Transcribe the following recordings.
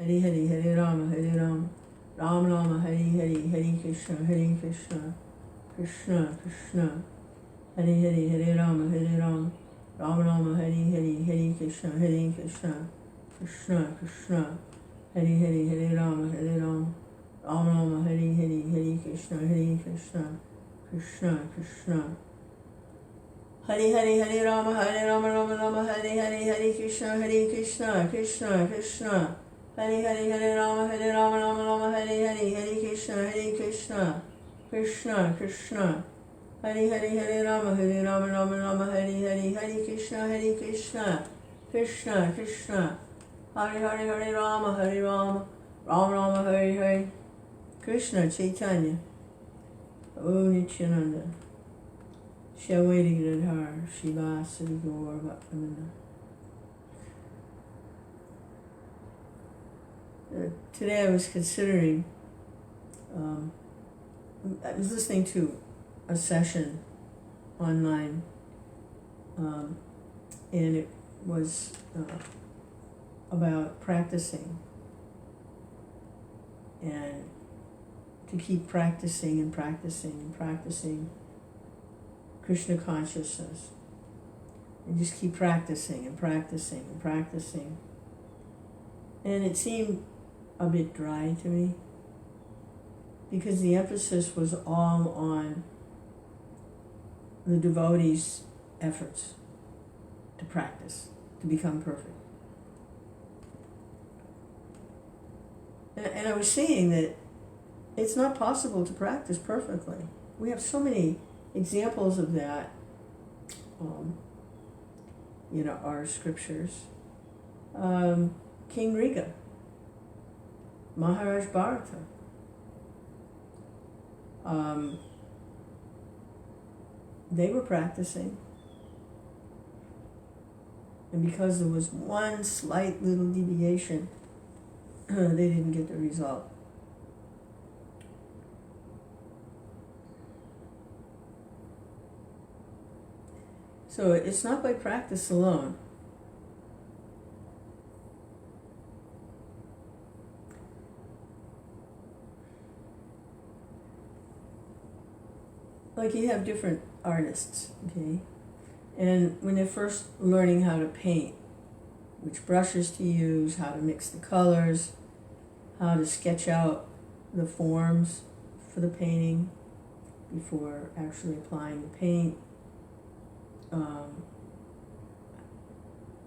Hare Hare, Hare Rama, Rama Rama, Hare Hare, Hare Krishna, Krishna Krishna, Hare Hare, Hare Rama, Rama Rama, Hare Hare, Hare Krishna, Krishna Krishna, Hare Hare, Hare Rama, Rama Rama, Hare Hare, Hare Krishna, Krishna Krishna, Hare Hare, Hare Rama, Rama Rama, Hare Hare, Hare Krishna, Krishna Krishna, Hare Hare, Hare Rama, Rama Rama, Hare Hare, Hare Krishna, Krishna Krishna, Hare Hare, Hare Rama, Rama Rama, Hare Hare, Hare Krishna, Krishna Krishna, Hare Hare, Hare Rama, Rama Rama, Hare Hare, Krishna Chaitanya, O Nityananda, Shri Gadadhar, Srivasadi Gaur Bhaktivinoda. Today I was considering, I was listening to a session online, and it was about practicing, and to keep practicing and practicing and practicing Krishna consciousness, and just keep practicing and practicing and practicing. And it seemed a bit dry to me, because the emphasis was all on the devotees' efforts to practice, to become perfect. And I was saying that it's not possible to practice perfectly. We have so many examples of that in our scriptures. King Riga, Maharaj Bharata, they were practicing, and because there was one slight little deviation, they didn't get the result. So it's not by practice alone. Like, you have different artists, okay? And when they're first learning how to paint, which brushes to use, how to mix the colors, how to sketch out the forms for the painting before actually applying the paint,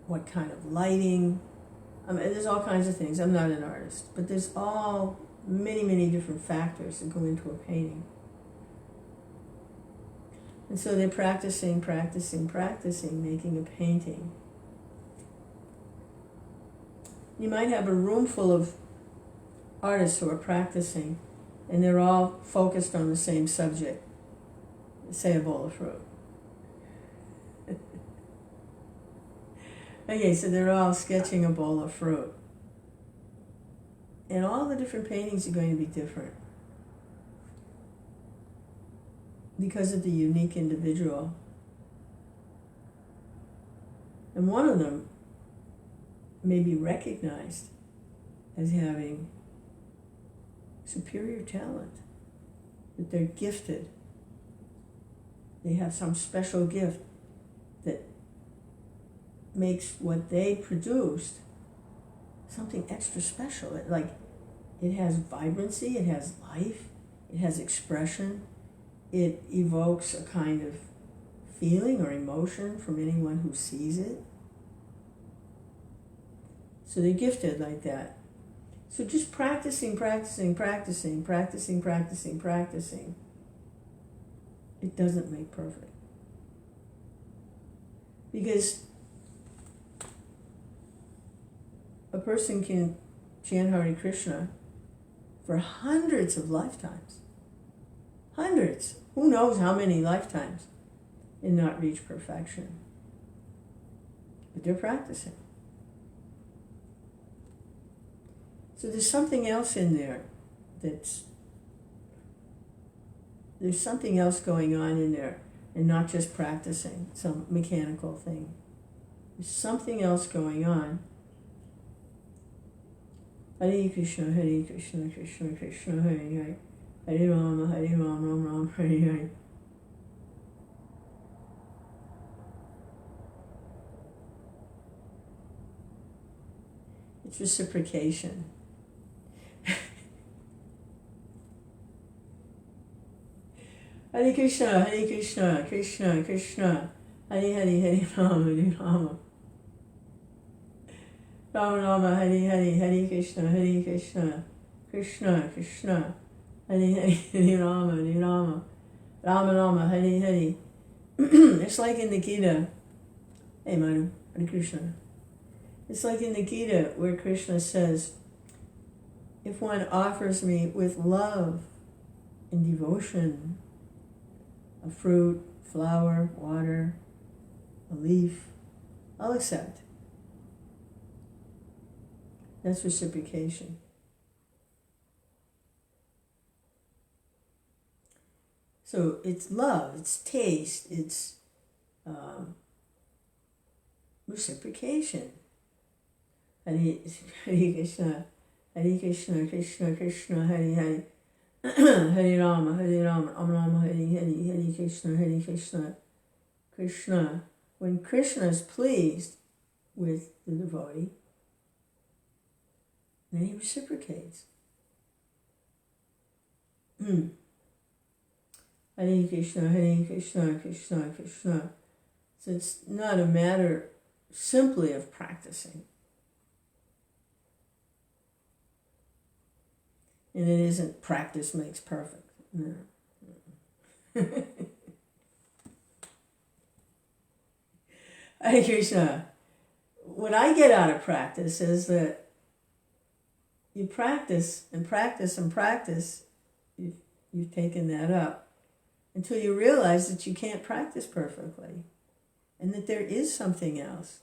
what kind of lighting. There's all kinds of things. I'm not an artist, but there's many different factors that go into a painting. And so they're practicing, making a painting. You might have a room full of artists who are practicing, and they're all focused on the same subject, say a bowl of fruit. Okay, so they're all sketching a bowl of fruit. And all the different paintings are going to be different, because of the unique individual. And one of them may be recognized as having superior talent, that they're gifted. They have some special gift that makes what they produced something extra special. It has vibrancy, it has life, it has expression. It evokes a kind of feeling or emotion from anyone who sees it. So they're gifted like that. So just practicing, it doesn't make perfect. Because a person can chant Hare Krishna for hundreds of lifetimes. Hundreds. Who knows how many lifetimes, and not reach perfection. But they're practicing. So there's something else in there there's something else going on in there, and not just practicing some mechanical thing. There's something else going on Hare Krishna, Krishna Krishna, Hare Hare. Hare Rama, Ram, Hare Hare. It's reciprocation. Hare Krishna, Krishna Krishna, Hare Hare, Hare Rama, Rama Rama, Hare Hare, Hare Krishna, Krishna Krishna, Hare Hare, Hare Rama, Rama Rama, Hare Hare. It's like in the Gita. Hey Manu, Hare Krishna. It's like in the Gita where Krishna says, if one offers me with love and devotion a fruit, flower, water, a leaf, I'll accept. That's reciprocation. So it's love, it's taste, it's reciprocation. Hare Krishna, Krishna Krishna, Hare Hare. Hare Rama, Rama Rama, Hare Hare, Hare Krishna, Krishna. When Krishna is pleased with the devotee, then he reciprocates. Hare Krishna, Krishna Krishna. So it's not a matter simply of practicing. And it isn't practice makes perfect. No. Hare Krishna. What I get out of practice is that you practice and practice and practice. You've taken that up until you realize that you can't practice perfectly and that there is something else.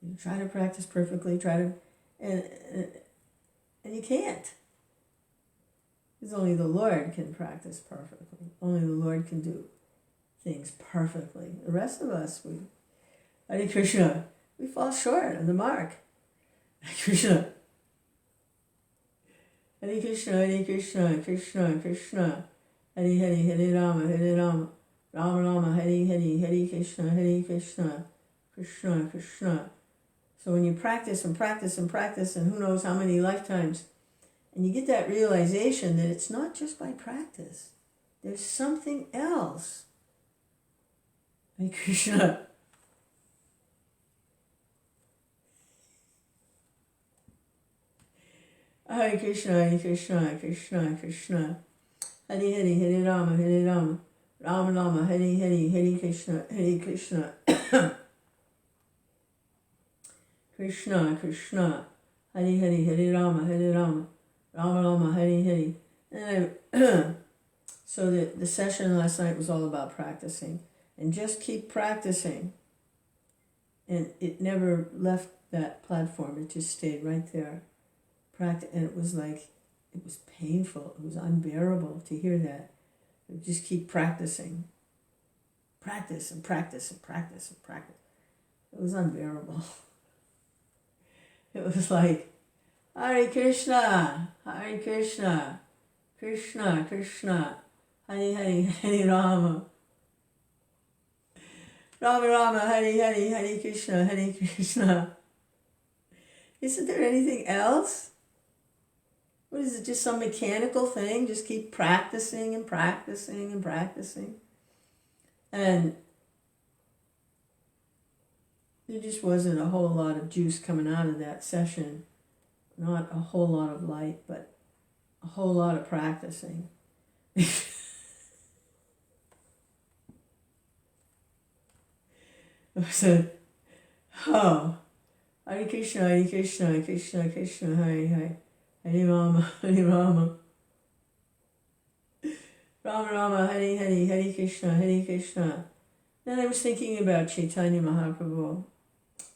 You try to practice perfectly, and you can't. Because only the Lord can practice perfectly. Only the Lord can do things perfectly. The rest of us, Hare Krishna, we fall short of the mark. Hare Krishna. Hare Krishna, Krishna Krishna, Hare Hare, Hare Rama, Rama Rama, Hare Hare, Hare Krishna, Krishna Krishna. So when you practice and practice and practice, and who knows how many lifetimes, and you get that realization that it's not just by practice. There's something else. Hare Krishna. Hare Krishna, Krishna Krishna. Hare Hare, Hare Rama, Rama Rama, Hare Hare, Hare Krishna, Krishna Krishna. Hare Hare, Hare Rama, Rama Rama, Hare Hare. And so the session last night was all about practicing. And just keep practicing. And it never left that platform. It just stayed right there. And it was like, it was painful. It was unbearable to hear that. But just keep practicing. Practice and practice and practice and practice. It was unbearable. It was like, Hare Krishna, Krishna Krishna, Hare Hare, Hare Rama, Rama Rama, Hare Hare, Hare Krishna. Isn't there anything else? What is it, just some mechanical thing? Just keep practicing and practicing and practicing. And there just wasn't a whole lot of juice coming out of that session. Not a whole lot of light, but a whole lot of practicing. So, Hare Krishna, Krishna Krishna, Hare Hare, Hare Rama, Rama Rama, Hare Hare, Hare Krishna. Then I was thinking about Chaitanya Mahaprabhu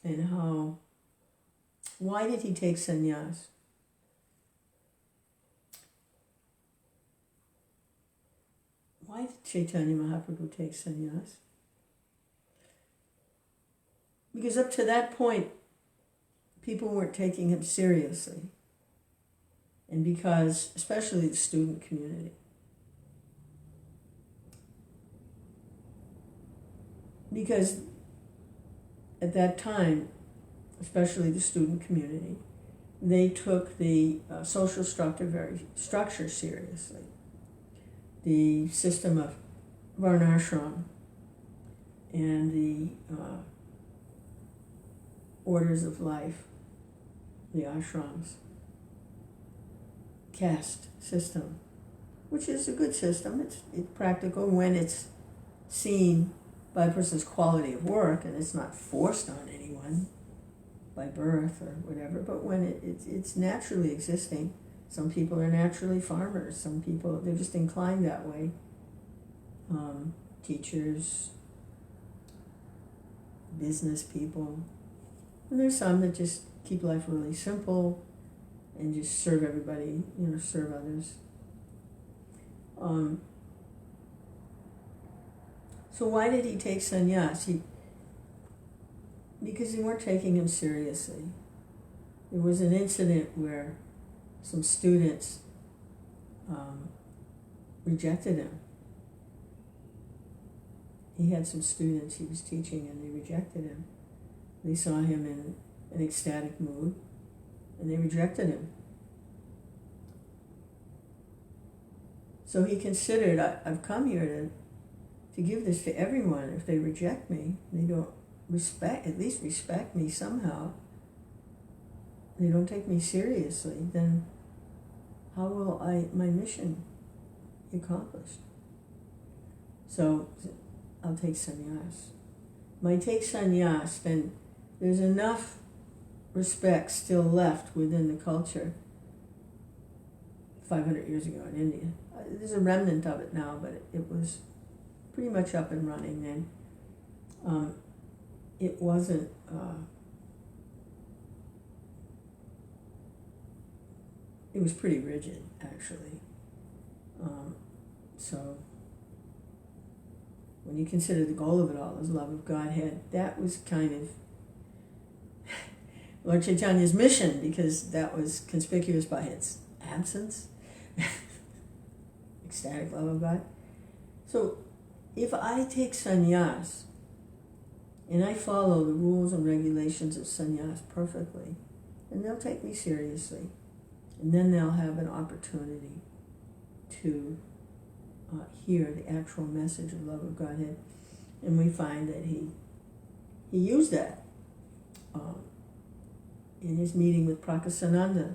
and why did he take sannyas? Why did Chaitanya Mahaprabhu take sannyas? Because up to that point, people weren't taking him seriously. and because, especially the student community, because at that time, especially the student community, they took the social structure seriously. The system of varnashram and the orders of life, the ashrams, caste system, which is a good system. It's practical when it's seen by a person's quality of work and it's not forced on anyone by birth or whatever, but when it's naturally existing. Some people are naturally farmers, some people, they're just inclined that way. Teachers, business people, and there's some that just keep life really simple and just serve everybody, serve others. So why did he take sannyas? Because they weren't taking him seriously. There was an incident where some students rejected him. He had some students he was teaching and they rejected him. They saw him in an ecstatic mood and they rejected him. So he considered, I've come here to give this to everyone. If they reject me, they don't at least respect me somehow, they don't take me seriously, then how will my mission be accomplished? So I'll take sannyas. When I take sannyas, then there's enough respect still left within the culture 500 years ago in India. There's a remnant of it now, but it was pretty much up and running then. It wasn't it was pretty rigid, actually. So when you consider the goal of it all as love of Godhead, that was kind of Lord Chaitanya's mission, because that was conspicuous by its absence. Ecstatic love of God. So if I take sannyas and I follow the rules and regulations of sannyas perfectly, then they'll take me seriously. And then they'll have an opportunity to hear the actual message of love of Godhead. And we find that he used that in his meeting with Prakāsananda,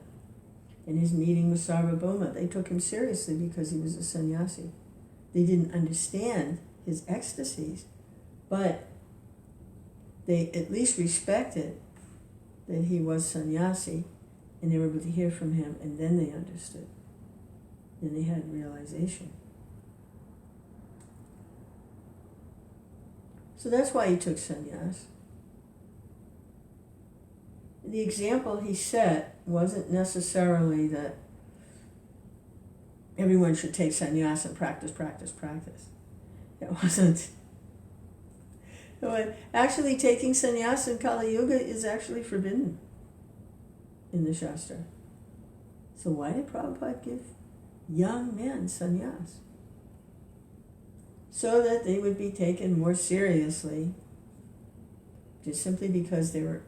in his meeting with Sarvabhauma. They took him seriously because he was a sannyasi. They didn't understand his ecstasies, but they at least respected that he was sannyasi, and they were able to hear from him, and then they understood. Then they had realization. So that's why he took sannyas. The example he set wasn't necessarily that everyone should take sannyas and practice. It wasn't. Actually, taking sannyas in Kali Yuga is actually forbidden in the Shastra. So why did Prabhupada give young men sannyas? So that they would be taken more seriously, just simply because they were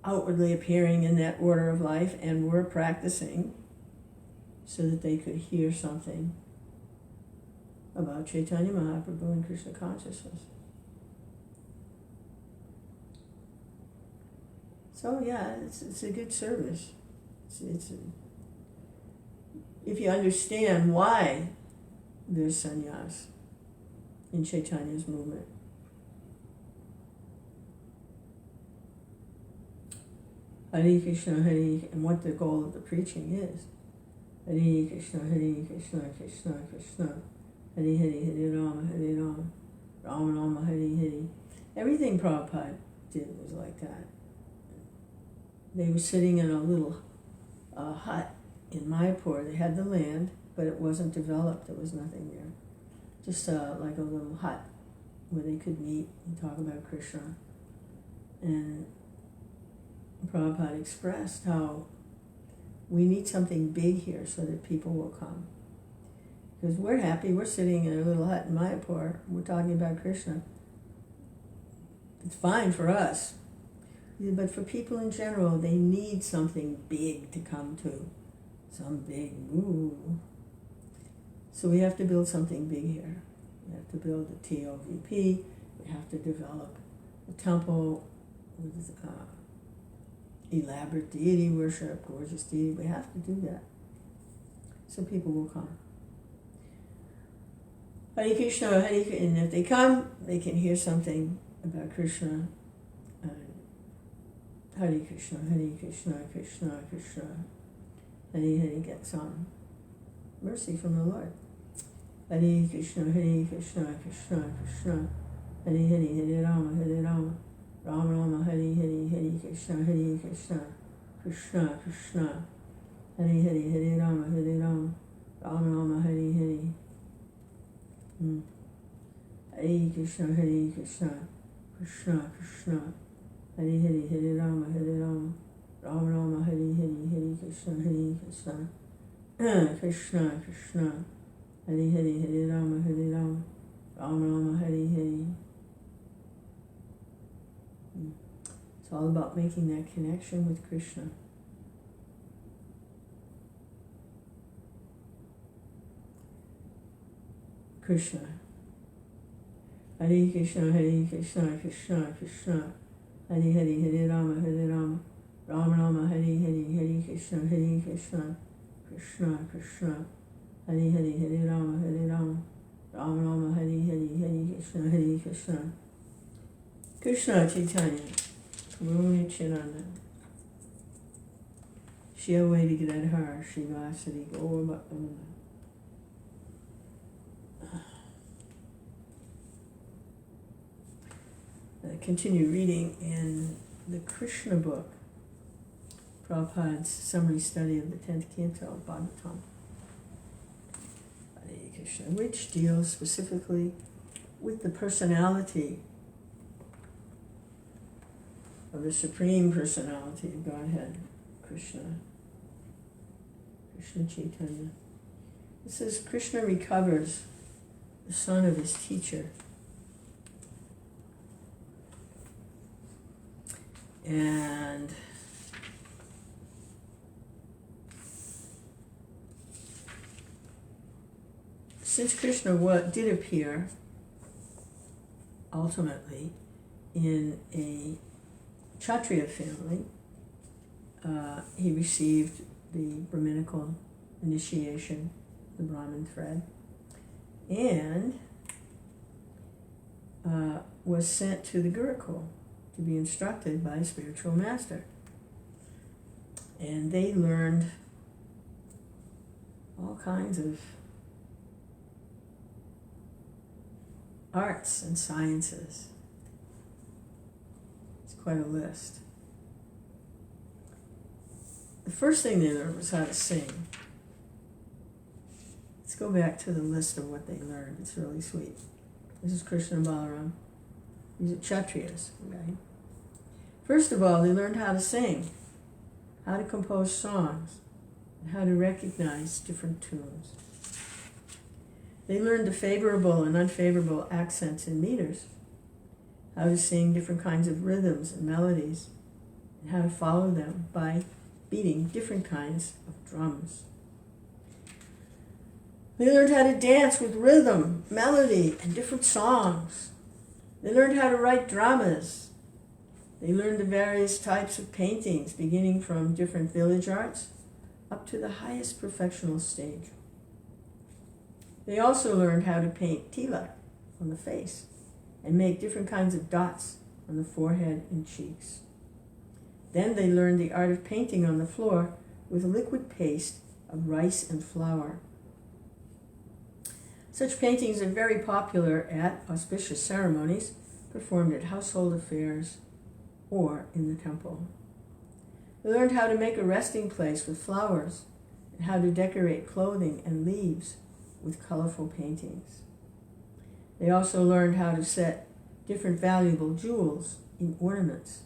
outwardly appearing in that order of life and were practicing, so that they could hear something about Chaitanya Mahaprabhu and Krishna consciousness. So yeah, it's a good service. If you understand why there's sannyas in Chaitanya's movement. Hare Krishna, and what the goal of the preaching is. Hare Krishna, Krishna Krishna, Hare Hare Rama, Rama Rama, Hare Hare. Everything Prabhupada did was like that. They were sitting in a little hut in Mayapur. They had the land, but it wasn't developed. There was nothing there. Just like a little hut where they could meet and talk about Krishna. And Prabhupada expressed how We need something big here so that people will come. Because we're happy, we're sitting in a little hut in Mayapur, we're talking about Kṛṣṇa. It's fine for us. But for people in general, they need something big to come to. Some big, ooh. So we have to build something big here. We have to build a TOVP. We have to develop a temple with elaborate deity worship, gorgeous deity. We have to do that. So people will come. Hare Kṛṣṇa, Hare Kṛṣṇa. And if they come, they can hear something about Kṛṣṇa. Hare Kṛṣṇa, Hare Kṛṣṇa, Kṛṣṇa Kṛṣṇa. Hare Hare, get some mercy from the Lord. Hare Kṛṣṇa, Hare Kṛṣṇa, Kṛṣṇa Kṛṣṇa. Hare Hare, Hare Rama, Hare Rama. Rama Rama, Hare Hare, Hare Kṛṣṇa, Hare Kṛṣṇa. Kṛṣṇa Kṛṣṇa. Hare Hare, Hare Rama, Hare Rama. Rama Rama, Hare Hare. Hare Kṛṣṇa, Hare Kṛṣṇa. Kṛṣṇa Kṛṣṇa. Hare Hare, Hare Rama, Hare Rama. Rama Rama, Hare Hare, Hare Kṛṣṇa, Hare Kṛṣṇa. Kṛṣṇa Kṛṣṇa. Hare Hare, Hare Rama, Hare Rama. Rama Rama, Hare Hare. It's all about making that connection with Kṛṣṇa. Kṛṣṇa. Hare Kṛṣṇa, Hare Kṛṣṇa, Kṛṣṇa Kṛṣṇa. Hare Hare, Hare Rama, Hare Rama. Rama Rama, Hare Hare, Hare Kṛṣṇa, Hare Kṛṣṇa. Kṛṣṇa Kṛṣṇa. Hare Hare, Hare Rama, Hare Rama. Rama Rama, Hare Hare, Hare Kṛṣṇa, Hare Kṛṣṇa. Kṛṣṇa Chaitanya, Prabhu Nityananda, Shri Advaita Gadadhara, Srivasadi Gaura Bhaktivinoda. Continue reading in the Kṛṣṇa book, Prabhupada's summary study of the 10th canto of Bhagavatam, Hare Kṛṣṇa, which deals specifically with the personality of the Supreme Personality of Godhead, Kṛṣṇa, Kṛṣṇa Chaitanya. It says Kṛṣṇa recovers the son of his teacher. And since Kṛṣṇa did appear ultimately in a Kshatriya family, he received the Brahminical initiation, the Brahmin thread, and was sent to the Gurukul to be instructed by a spiritual master. And they learned all kinds of arts and sciences. It's quite a list. The first thing they learned was how to sing. Let's go back to the list of what they learned. It's really sweet. This is Kṛṣṇa and Balaram. These are Kshatriyas, okay? First of all, they learned how to sing, how to compose songs, and how to recognize different tunes. They learned the favorable and unfavorable accents and meters, how to sing different kinds of rhythms and melodies, and how to follow them by beating different kinds of drums. They learned how to dance with rhythm, melody, and different songs. They learned how to write dramas. They learned the various types of paintings, beginning from different village arts up to the highest perfectional stage. They also learned how to paint tilak on the face and make different kinds of dots on the forehead and cheeks. Then they learned the art of painting on the floor with liquid paste of rice and flour. Such paintings are very popular at auspicious ceremonies performed at household affairs or in the temple. They learned how to make a resting place with flowers and how to decorate clothing and leaves with colorful paintings. They also learned how to set different valuable jewels in ornaments.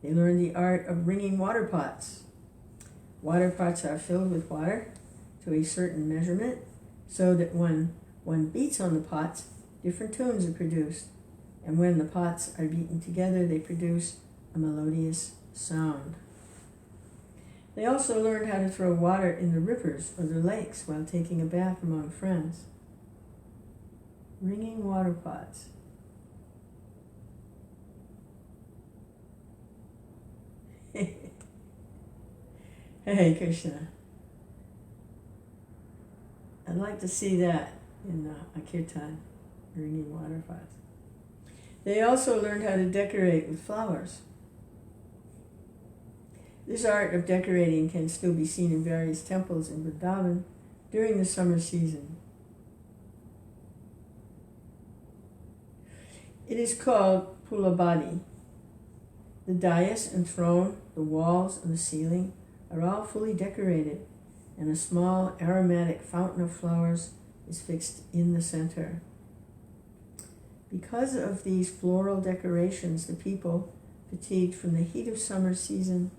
They learned the art of wringing water pots, Water pots are filled with water to a certain measurement, so that when one beats on the pots, different tunes are produced, and when the pots are beaten together, they produce a melodious sound. They also learned how to throw water in the rivers or the lakes while taking a bath among friends. Ringing water pots. Hey, Kṛṣṇa. I'd like to see that in a kirtan, ringing water pots. They also learned how to decorate with flowers. This art of decorating can still be seen in various temples in Vrindavan during the summer season. It is called Pulabadi. The dais and throne, the walls and the ceiling are all fully decorated, and a small aromatic fountain of flowers is fixed in the center. Because of these floral decorations, the people, fatigued from the heat of summer season,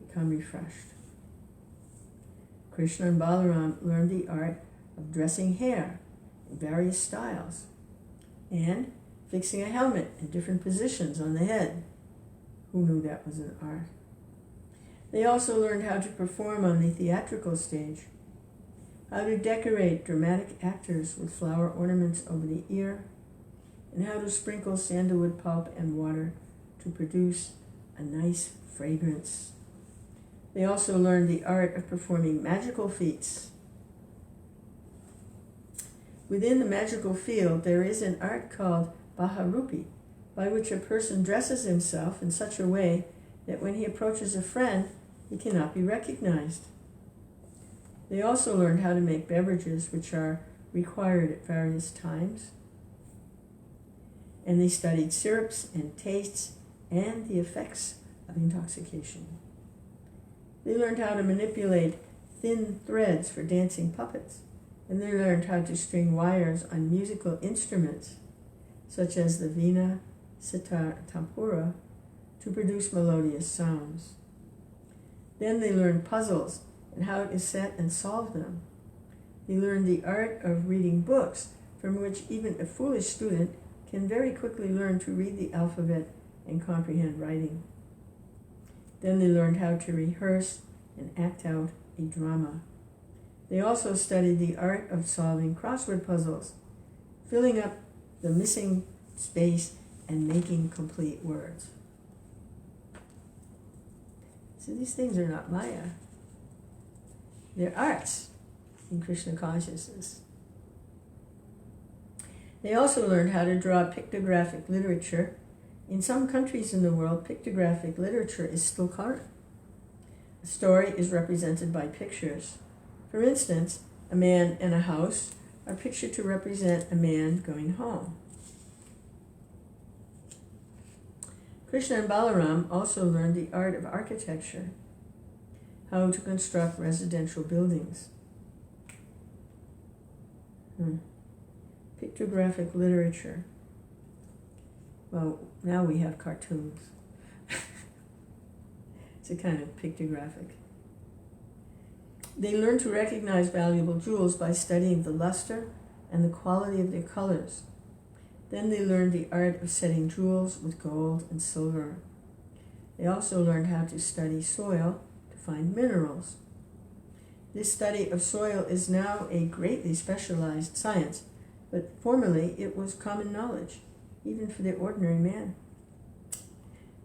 become refreshed. Kṛṣṇa and Balaram learned the art of dressing hair in various styles and fixing a helmet in different positions on the head. Who knew that was an art? They also learned how to perform on the theatrical stage, how to decorate dramatic actors with flower ornaments over the ear, and how to sprinkle sandalwood pulp and water to produce a nice fragrance. They also learned the art of performing magical feats. Within the magical field, there is an art called Baharupi, by which a person dresses himself in such a way that when he approaches a friend, he cannot be recognized. They also learned how to make beverages which are required at various times. And they studied syrups and tastes and the effects of intoxication. They learned how to manipulate thin threads for dancing puppets, and they learned how to string wires on musical instruments, such as the veena, sitar, tampura, to produce melodious sounds. Then they learned puzzles and how to set and solve them. They learned the art of reading books, from which even a foolish student can very quickly learn to read the alphabet and comprehend writing. Then they learned how to rehearse and act out a drama. They also studied the art of solving crossword puzzles, filling up the missing space and making complete words. So these things are not Maya. They're arts in Krishna consciousness. They also learned how to draw pictographic literature. In some countries in the world, pictographic literature is still current. A story is represented by pictures. For instance, a man and a house are pictured to represent a man going home. Kṛṣṇa and Balaram also learned the art of architecture, how to construct residential buildings. Pictographic literature. Well, now we have cartoons. It's a kind of pictographic. They learned to recognize valuable jewels by studying the luster and the quality of their colors. Then they learned the art of setting jewels with gold and silver. They also learned how to study soil to find minerals. This study of soil is now a greatly specialized science, but formerly it was common knowledge, even for the ordinary man.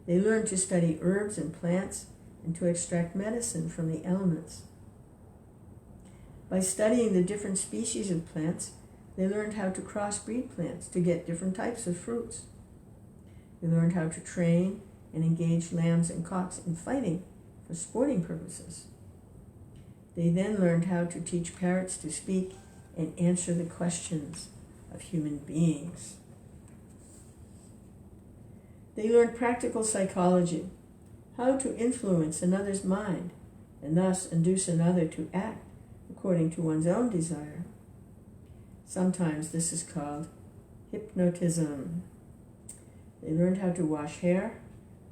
They learned to study herbs and plants and to extract medicine from the elements. By studying the different species of plants, they learned how to crossbreed plants to get different types of fruits. They learned how to train and engage lambs and cocks in fighting for sporting purposes. They then learned how to teach parrots to speak and answer the questions of human beings. They learned practical psychology, how to influence another's mind and thus induce another to act according to one's own desire. Sometimes this is called hypnotism. They learned how to wash hair,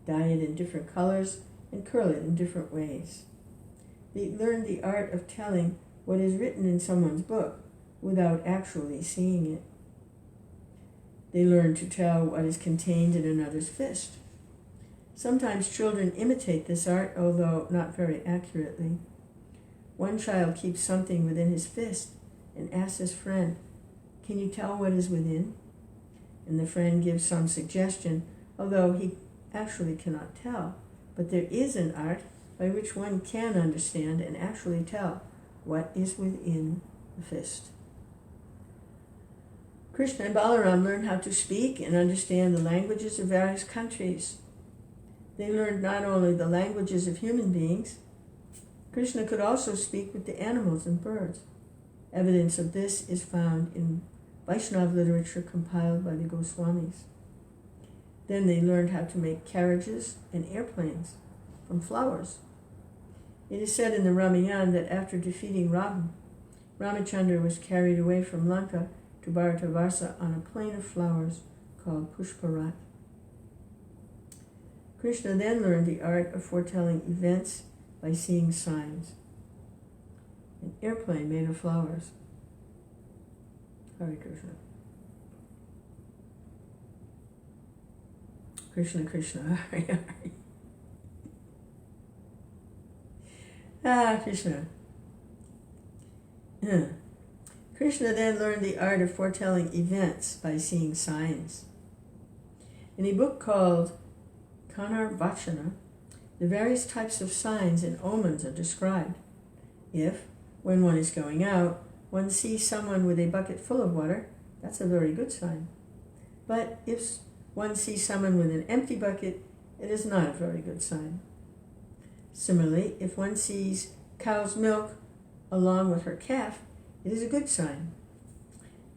dye it in different colors, and curl it in different ways. They learn the art of telling what is written in someone's book without actually seeing it. They learn to tell what is contained in another's fist. Sometimes children imitate this art, although not very accurately. One child keeps something within his fist and asks his friend, "Can you tell what is within?" And the friend gives some suggestion, although he actually cannot tell. But there is an art by which one can understand and actually tell what is within the fist. Kṛṣṇa and Balaram learned how to speak and understand the languages of various countries. They learned not only the languages of human beings, Kṛṣṇa could also speak with the animals and birds. Evidence of this is found in Vaishnava literature compiled by the Goswamis. Then they learned how to make carriages and airplanes from flowers. It is said in the Ramayana that after defeating Ravan, Ramachandra was carried away from Lanka to Bharatavarsha on a plain of flowers called Pushparat. Kṛṣṇa then learned the art of foretelling events by seeing signs. An airplane made of flowers. Hare Kṛṣṇa. Kṛṣṇa Kṛṣṇa, Hare Hare. Kṛṣṇa. Kṛṣṇa then learned the art of foretelling events by seeing signs. In a book called Kṛṣṇa, the various types of signs and omens are described. If, when one is going out, one sees someone with a bucket full of water, that's a very good sign. But if one sees someone with an empty bucket, it is not a very good sign. Similarly, if one sees cow's milk along with her calf, it is a good sign.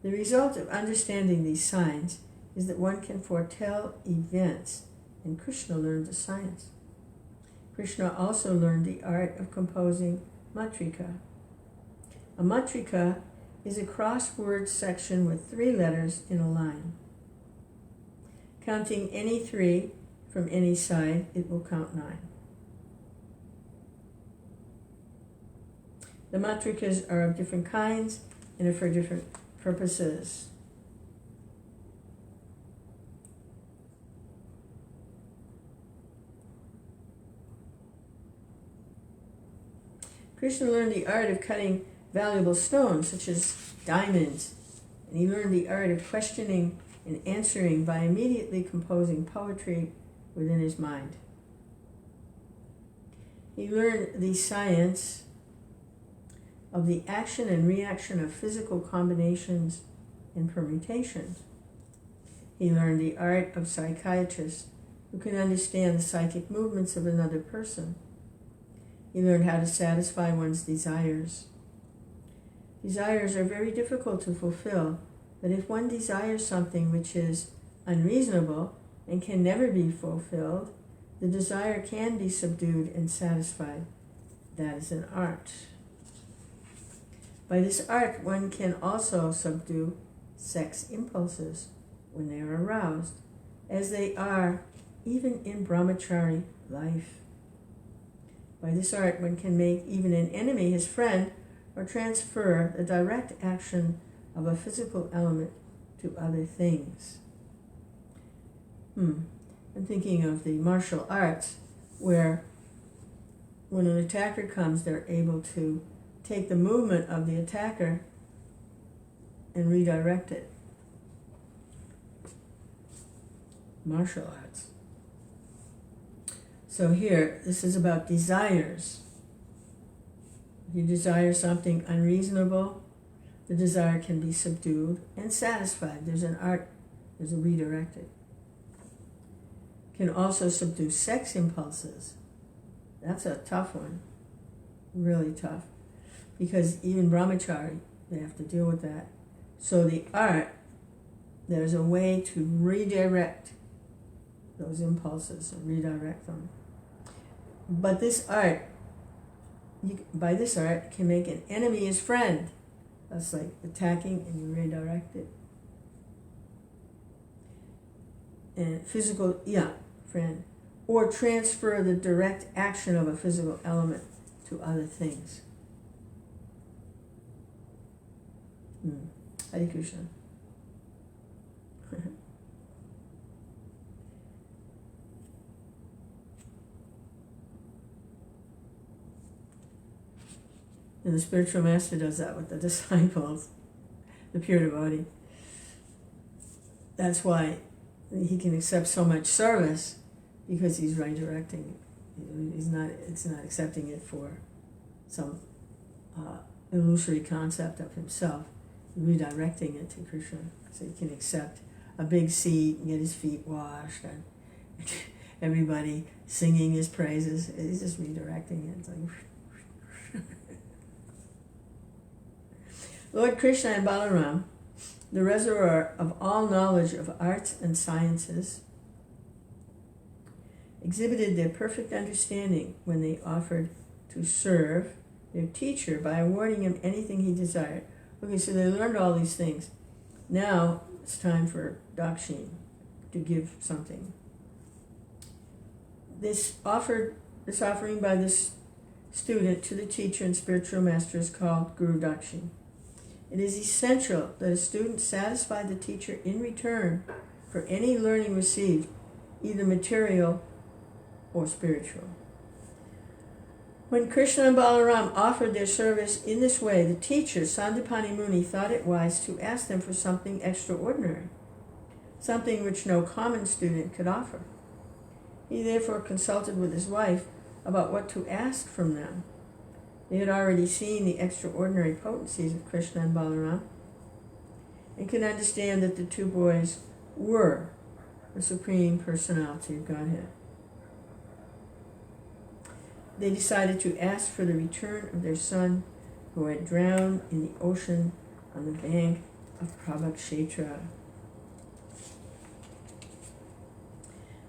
The result of understanding these signs is that one can foretell events, and Kṛṣṇa learned the science. Kṛṣṇa also learned the art of composing matrika. A matrika is a crossword section with 3 letters in a line. Counting any 3 from any side, it will count 9. The matrikas are of different kinds and are for different purposes. Kṛṣṇa learned the art of cutting valuable stones, such as diamonds, and he learned the art of questioning and answering by immediately composing poetry within his mind. He learned the science of the action and reaction of physical combinations and permutations. He learned the art of psychiatrists who can understand the psychic movements of another person. He learned how to satisfy one's desires. Desires are very difficult to fulfill, but if one desires something which is unreasonable and can never be fulfilled, the desire can be subdued and satisfied. That is an art. By this art, one can also subdue sex impulses when they are aroused, as they are even in brahmachari life. By this art, one can make even an enemy his friend or transfer the direct action of a physical element to other things. I'm thinking of the martial arts, where when an attacker comes, they're able to take the movement of the attacker and redirect it. Martial arts. So here, this is about desires. If you desire something unreasonable, the desire can be subdued and satisfied. There's an art, there's a redirected. Can also subdue sex impulses. That's a tough one, really tough, because even brahmachari, they have to deal with that. So the art, there's a way to redirect those impulses and redirect them. But this art, by this art, can make an enemy his friend. That's like attacking and you redirect it. And physical, friend. Or transfer the direct action of a physical element to other things. Hare Krishna. And the spiritual master does that with the disciples, the pure devotee. That's why he can accept so much service, because he's redirecting it. It's not accepting it for some illusory concept of himself. He's redirecting it to Krishna, so he can accept a big seat and get his feet washed and everybody singing his praises. He's just redirecting it. It's like Lord Krishna and Balaram, the reservoir of all knowledge of arts and sciences, exhibited their perfect understanding when they offered to serve their teacher by awarding him anything he desired. Okay, so they learned all these things. Now it's time for dakshin, to give something. This offering by this student to the teacher and spiritual master is called Guru Dakshin. It is essential that a student satisfy the teacher in return for any learning received, either material or spiritual. When Kṛṣṇa and Balaram offered their service in this way, the teacher, Sandipani Muni, thought it wise to ask them for something extraordinary, something which no common student could offer. He therefore consulted with his wife about what to ask from them. They had already seen the extraordinary potencies of Kṛṣṇa and Balaram and could understand that the two boys were the Supreme Personality of Godhead. They decided to ask for the return of their son, who had drowned in the ocean on the bank of Prabhakshetra.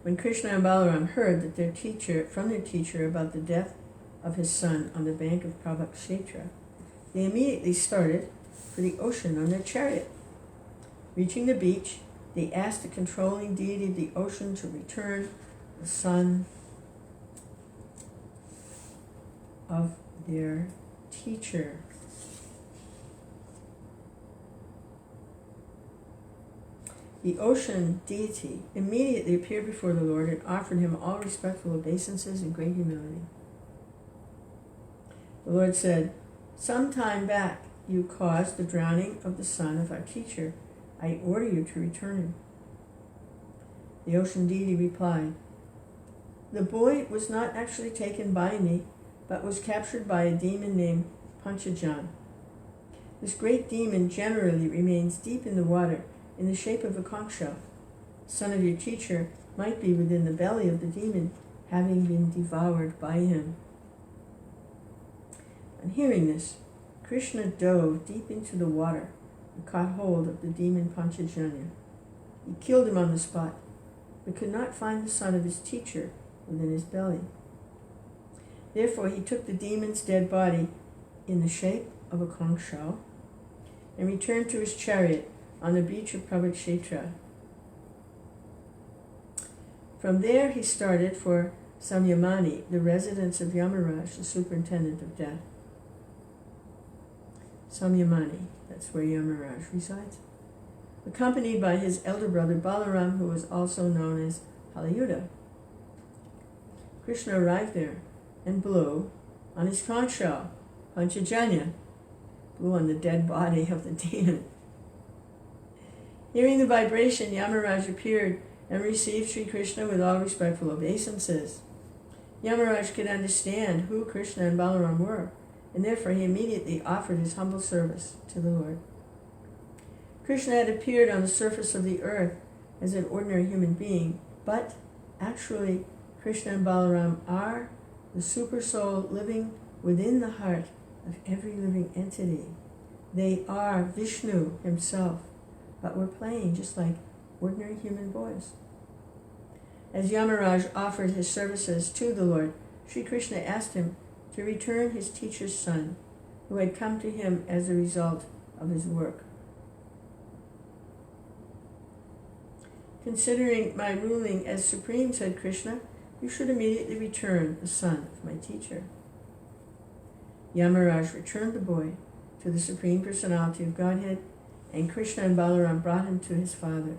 When Kṛṣṇa and Balaram heard that from their teacher about the death of his son on the bank of Prabhakshetra, they immediately started for the ocean on their chariot. Reaching the beach, they asked the controlling deity of the ocean to return the son of their teacher. The ocean deity immediately appeared before the Lord and offered him all respectful obeisances and great humility. The Lord said, "Some time back you caused the drowning of the son of our teacher. I order you to return him." The ocean deity replied, "The boy was not actually taken by me, but was captured by a demon named Panchajan. This great demon generally remains deep in the water in the shape of a conch shell. The son of your teacher might be within the belly of the demon, having been devoured by him." On hearing this, Kṛṣṇa dove deep into the water and caught hold of the demon Panchajanya. He killed him on the spot, but could not find the son of his teacher within his belly. Therefore he took the demon's dead body in the shape of a conch shell and returned to his chariot on the beach of Prabhakshetra. From there he started for Samyamani, the residence of Yamaraj, the superintendent of death. Samyamani, that's where Yamaraj resides, accompanied by his elder brother Balaram, who was also known as Halayuda. Kṛṣṇa arrived there and blew on his conch shell, Panchajanya, blew on the dead body of the demon. Hearing the vibration, Yamaraj appeared and received Sri Kṛṣṇa with all respectful obeisances. Yamaraj could understand who Kṛṣṇa and Balaram were, and therefore he immediately offered his humble service to the Lord. Kṛṣṇa had appeared on the surface of the earth as an ordinary human being, but actually Kṛṣṇa and Balaram are the super soul living within the heart of every living entity. They are Vishnu himself, but were playing just like ordinary human boys. As Yamaraj offered his services to the Lord, Sri Kṛṣṇa asked him to return his teacher's son, who had come to him as a result of his work. "Considering my ruling as supreme," said Kṛṣṇa, "you should immediately return the son of my teacher." Yamaraj returned the boy to the Supreme Personality of Godhead, and Kṛṣṇa and Balaram brought him to his father.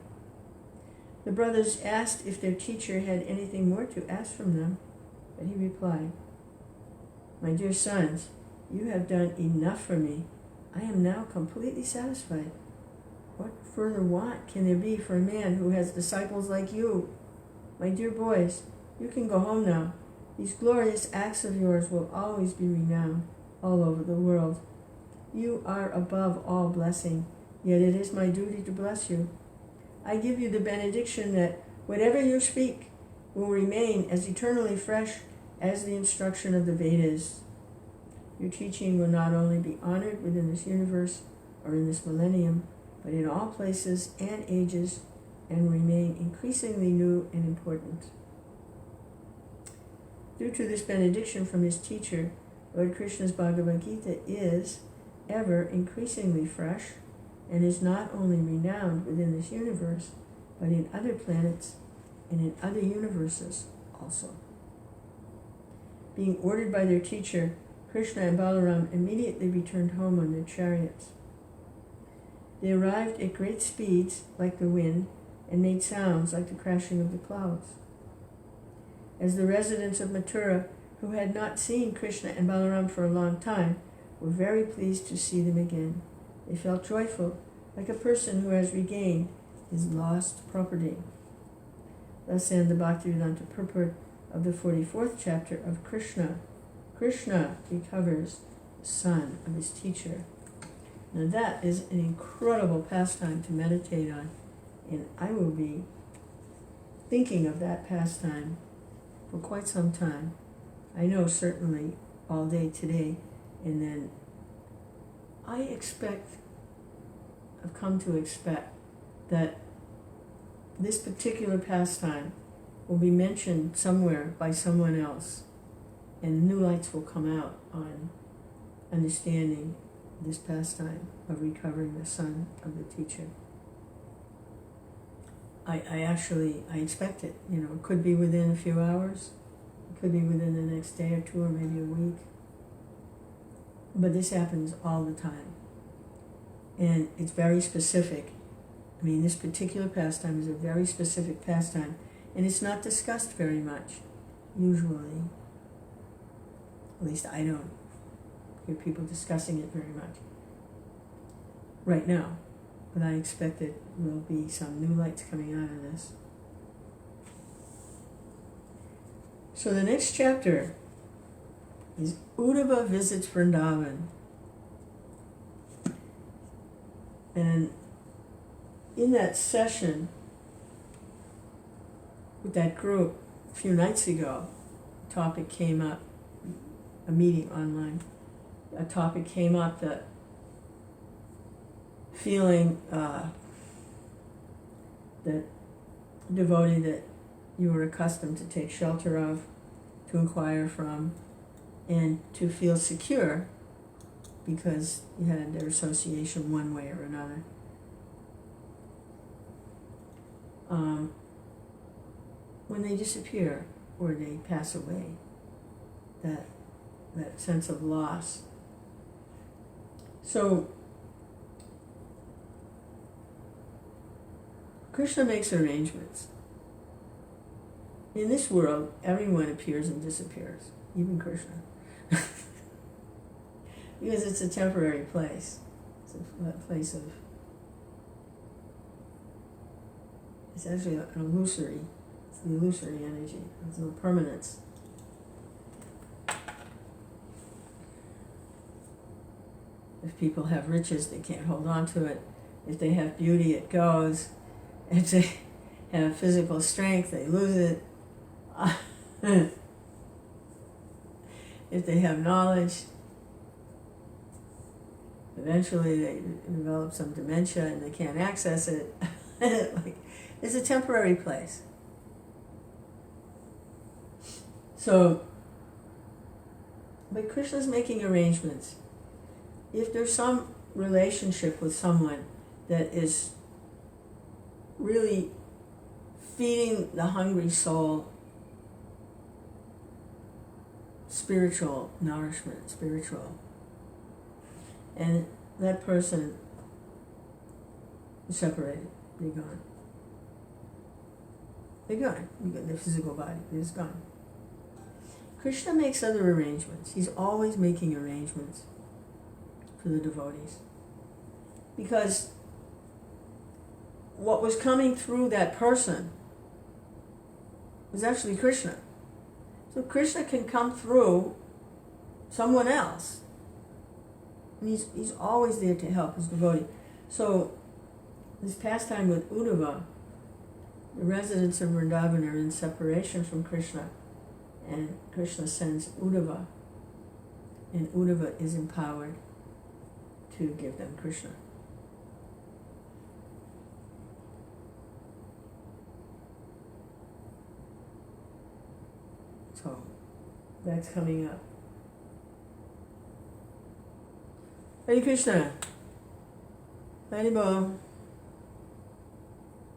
The brothers asked if their teacher had anything more to ask from them, but he replied, "My dear sons, you have done enough for me. I am now completely satisfied. What further want can there be for a man who has disciples like you? My dear boys, you can go home now. These glorious acts of yours will always be renowned all over the world. You are above all blessing, yet it is my duty to bless you. I give you the benediction that whatever you speak will remain as eternally fresh as the instruction of the Vedas. Your teaching will not only be honored within this universe or in this millennium, but in all places and ages, and remain increasingly new and important." Due to this benediction from his teacher, Lord Krishna's Bhagavad Gita is ever increasingly fresh and is not only renowned within this universe, but in other planets and in other universes also. Being ordered by their teacher, Kṛṣṇa and Balaram immediately returned home on their chariots. They arrived at great speeds like the wind and made sounds like the crashing of the clouds. As the residents of Mathura, who had not seen Kṛṣṇa and Balaram for a long time, were very pleased to see them again. They felt joyful, like a person who has regained his lost property. Thus ends the Bhaktivedanta purport of the 44th chapter of Kṛṣṇa. Kṛṣṇa recovers the son of his teacher. Now that is an incredible pastime to meditate on, and I will be thinking of that pastime for quite some time. I know certainly all day today, and then I've come to expect that this particular pastime will be mentioned somewhere by someone else, and new lights will come out on understanding this pastime of recovering the son of the teacher. I expect it. It could be within a few hours, it could be within the next day or two, or maybe a week. But this happens all the time. And it's very specific. This particular pastime is a very specific pastime, and it's not discussed very much, usually. At least I don't hear people discussing it very much right now. But I expect there will be some new lights coming out of this. So the next chapter is Uddhava visits Vrindavan. And in that session with that group a few nights ago, a topic came up, a meeting online, a topic came up that feeling that devotee that you were accustomed to take shelter of, to inquire from, and to feel secure because you had their association one way or another. When they disappear or they pass away, that sense of loss. So Kṛṣṇa makes arrangements. In this world, everyone appears and disappears, even Kṛṣṇa. Because it's a temporary place. It's a place of, it's actually an illusory, it's the illusory energy. There's no permanence. If people have riches, they can't hold on to it. If they have beauty, it goes. If they have physical strength, they lose it. If they have knowledge, eventually they develop some dementia and they can't access it. It's a temporary place. So, but Krishna's making arrangements. If there's some relationship with someone that is really feeding the hungry soul spiritual nourishment, spiritual. And that person is separated, they're gone. They're gone. Their physical body is gone. Kṛṣṇa makes other arrangements. He's always making arrangements for the devotees. Because what was coming through that person was actually Kṛṣṇa. So Kṛṣṇa can come through someone else. And he's always there to help his devotee. So this pastime with Uddhava, the residents of Vrindavan are in separation from Kṛṣṇa, and Kṛṣṇa sends Uddhava, and Uddhava is empowered to give them Kṛṣṇa. So that's coming up. Hare Kṛṣṇa. Hare Bol.